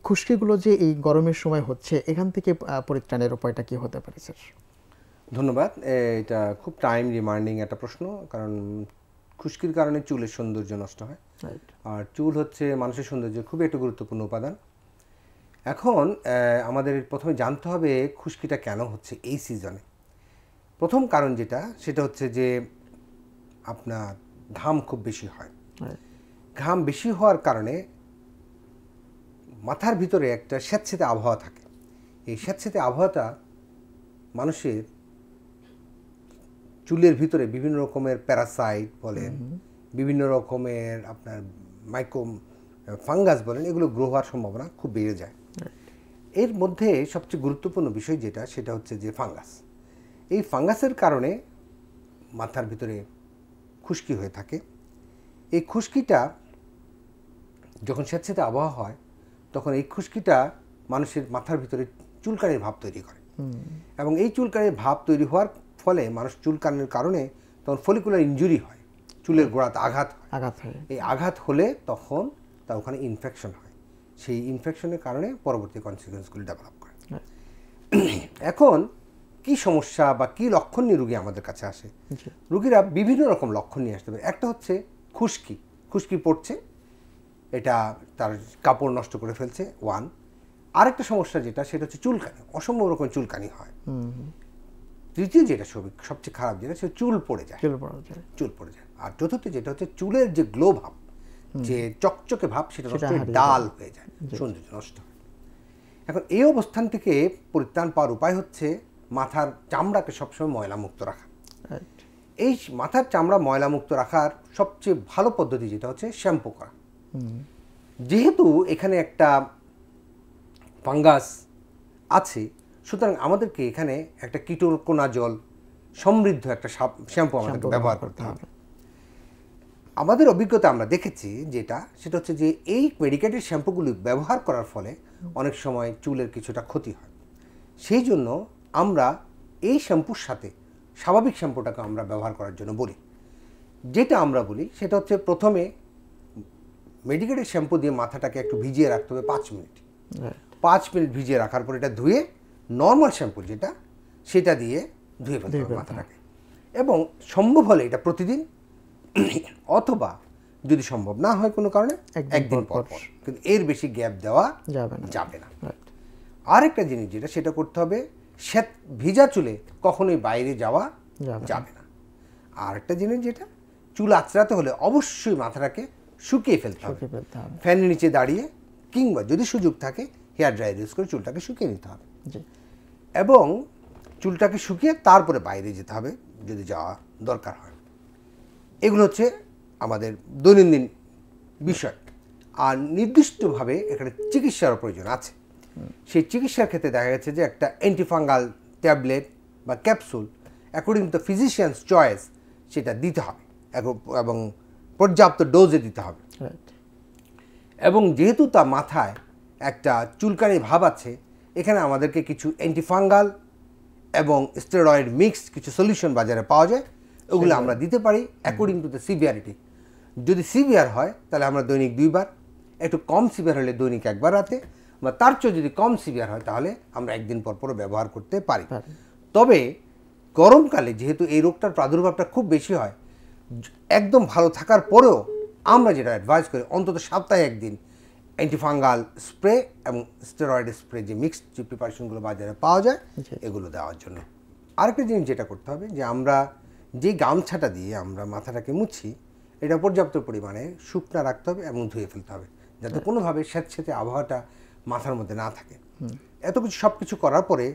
খুশকিগুলো যে এই গরমের সময় হচ্ছে, এখান থেকে পরিত্রাণের উপায়টা কি হতে পারে স্যার? ধন্যবাদ। এটা খুব টাইম ডিমান্ডিং একটা প্রশ্ন, কারণ খুশকির কারণে চুলের সৌন্দর্য নষ্ট হয়। আর চুল হচ্ছে মানুষের সৌন্দর্যের খুবই একটা গুরুত্বপূর্ণ উপাদান। এখন আমাদের প্রথমে জানতে হবে খুশকিটা কেন হচ্ছে এই সিজনে। প্রথম কারণ যেটা, সেটা হচ্ছে যে আপনার ঘাম খুব বেশি হয়। ঘাম বেশি হওয়ার কারণে মাথার ভিতরে একটা স্যাঁতসেঁতে আবহাওয়া থাকে। এই স্যাঁতসেঁতে আবহাওয়াটা মানুষের চুলের ভিতরে বিভিন্ন রকমের প্যারাসাইট বলেন, বিভিন্ন রকমের আপনার মাইক্রো ফাঙ্গাস বলেন, এগুলো গ্রো হওয়ার সম্ভাবনা খুব বেড়ে যায়। এর মধ্যে সবচেয়ে গুরুত্বপূর্ণ বিষয় যেটা, সেটা হচ্ছে যে ফাঙ্গাস। এই ফাঙ্গাসের কারণে মাথার ভিতরে খুশকি হয়ে থাকে। এই খুশকিটা যখন স্যাঁতসেঁতে আবহাওয়া হয়, তখন এই খুশকিটা মানুষের মাথার ভিতরে চুলকানির ভাব তৈরি করে, এবং এই চুলকানির ভাব তৈরি হওয়ার ফলে মানুষ চুলকানির কারণে তখন ফলিকুলার ইনজুরি হয়, চুলের গোড়াতে আঘাত হয়। এই আঘাত হলে তখন তার ওখানে ইনফেকশন হয়। সেই ইনফেকশনের কারণে পরবর্তী কনসিকুয়েন্সগুলো ডেভেলপ করে। এখন কি সমস্যা বা কি লক্ষণ নিয়ে রুগী আমাদের কাছে আসে? রুগীরা বিভিন্ন রকম লক্ষণ নিয়ে আসতে পারে। একটা হচ্ছে খুশকি পড়ছে, এটা তার কাপড় নষ্ট করে ফেলছে, ওয়ান। আরেকটা সমস্যা যেটা, সেটা হচ্ছে চুলকানি, অসম্ভব রকম চুলকানি হয়। তৃতীয় যেটা সবচেয়ে খারাপ যেটা, সে চুল পড়ে যায়। আর চতুর্থ যেটা হচ্ছে চুলের যে গ্লো ভাব, যে চকচকে ভাব, সেটা নষ্ট হয়ে ডাল হয়ে যায়, সৌন্দর্য নষ্ট হয়। এখন এই অবস্থান থেকে পরিত্রাণ পাওয়ার উপায় হচ্ছে মাথার চামড়াকে সবসময় ময়লামুক্ত রাখা। এই মাথার চামড়া ময়লামুক্ত রাখার সবচেয়ে ভালো পদ্ধতি যেটা হচ্ছে শ্যাম্পু করা। যেহেতু এখানে একটা ফাঙ্গাস আছে, সুতরাং আমাদেরকে এখানে একটা কিটোকোনাজল সমৃদ্ধ একটা শ্যাম্পু আমাদেরকে ব্যবহার করতে হবে। আমাদের অভিজ্ঞতা আমরা দেখেছি যেটা, সেটা হচ্ছে যে এই মেডিকেটেড শ্যাম্পুগুলি ব্যবহার করার ফলে অনেক সময় চুলের কিছুটা ক্ষতি হয়। সেই জন্য আমরা এই শ্যাম্পুর সাথে স্বাভাবিক শ্যাম্পুটাকে আমরা ব্যবহার করার জন্য বলি। যেটা আমরা বলি সেটা হচ্ছে, প্রথমে মেডিকেটেড শ্যাম্পু দিয়ে মাথাটাকে একটু ভিজিয়ে রাখতে হবে 5 মিনিট। 5 মিনিট ভিজিয়ে রাখার পর এটা ধুয়ে নর্মাল শ্যাম্পু যেটা, সেটা দিয়ে ধুয়ে ফেলতে হবে মাথাটাকে। এবং সম্ভব হলে এটা প্রতিদিন, অথবা যদি সম্ভব না হয় কোনো কারণে একদিন পর পর, কিন্তু এর বেশি গ্যাপ দেওয়া যাবে না। আরেকটা জিনিস যেটা, সেটা করতে হবে, ভিজা চুলে কখনোই বাইরে যাওয়া যাবে না। আরেকটা জিনিস যেটা, চুল আঁচড়াতে হলে অবশ্যই মাথাটাকে শুকিয়ে ফেলতে হবে, ফ্যানের নিচে দাঁড়িয়ে, কিংবা যদি সুযোগ থাকে হেয়ার ড্রায়ার ইউজ করে চুলটাকে শুকিয়ে নিতে হবে। এবং চুলটাকে শুকিয়ে তারপরে বাইরে যেতে হবে যদি যাওয়া দরকার হয়। এগুলো হচ্ছে আমাদের দৈনন্দিন বিষয়। আর নির্দিষ্টভাবে এখানে চিকিৎসার প্রয়োজন আছে। সেই চিকিৎসার ক্ষেত্রে দেখা গেছে যে একটা অ্যান্টিফাঙ্গাল ট্যাবলেট বা capsule according to physicians choice সেটা দিতে হবে, এবং পর্যাপ্ত ডোজে দিতে হবে। এবং যেহেতু তার মাথায় একটা চুলকানি ভাব আছে, এখানে আমাদেরকে কিছু অ্যান্টিফাঙ্গাল এবং স্টেরয়েড মিক্সড কিছু সলিউশন বাজারে পাওয়া যায়, ওগুলো আমরা দিতে পারি অ্যাকর্ডিং টু দ্য সিভিয়ারিটি। যদি সিভিয়ার হয় তাহলে আমরা দৈনিক 2 বার, একটু কম সিভিয়ার হলে দৈনিক 1 বার রাতে, বা তার চেয়ে যদি কম সিভিয়ার হয় তাহলে আমরা একদিন পর পর ব্যবহার করতে পারি। তবে গরমকালে যেহেতু এই রোগটার প্রাদুর্ভাবটা খুব বেশি হয়, একদম ভালো থাকার পরেও আমরা যেটা অ্যাডভাইস করি, অন্তত সপ্তাহে 1 দিন অ্যান্টিফাঙ্গাল স্প্রে এবং স্টেরয়েড স্প্রে, যে মিক্সড যে প্রিপারেশনগুলো বাজারে পাওয়া যায়, এগুলো দেওয়ার জন্য। আরেকটা জিনিস যেটা করতে হবে, যে আমরা যে গামছাটা দিয়ে আমরা মাথাটাকে মুছি, এটা পর্যাপ্ত পরিমাণে শুকনা রাখতে হবে এবং ধুয়ে ফেলতে হবে, যাতে কোনোভাবে স্যাঁতসেঁতে আবহাওয়াটা মাথার মধ্যে না থাকে। এত কিছু সব কিছু করার পরে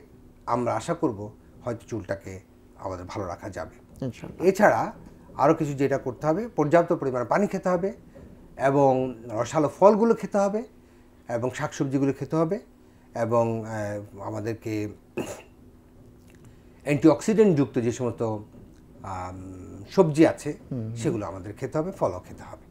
আমরা আশা করব হয়তো চুলটাকে আমাদের ভালো রাখা যাবে। এছাড়া আরও কিছু যেটা করতে হবে, পর্যাপ্ত পরিমাণে পানি খেতে হবে, এবং রসালো ফলগুলো খেতে হবে, এবং শাকসবজিগুলো খেতে হবে, এবং আমাদেরকে অ্যান্টিঅক্সিডেন্ট যুক্ত যে সমস্ত সবজি আছে সেগুলো আমাদের খেতে হবে, ফলও খেতে হবে।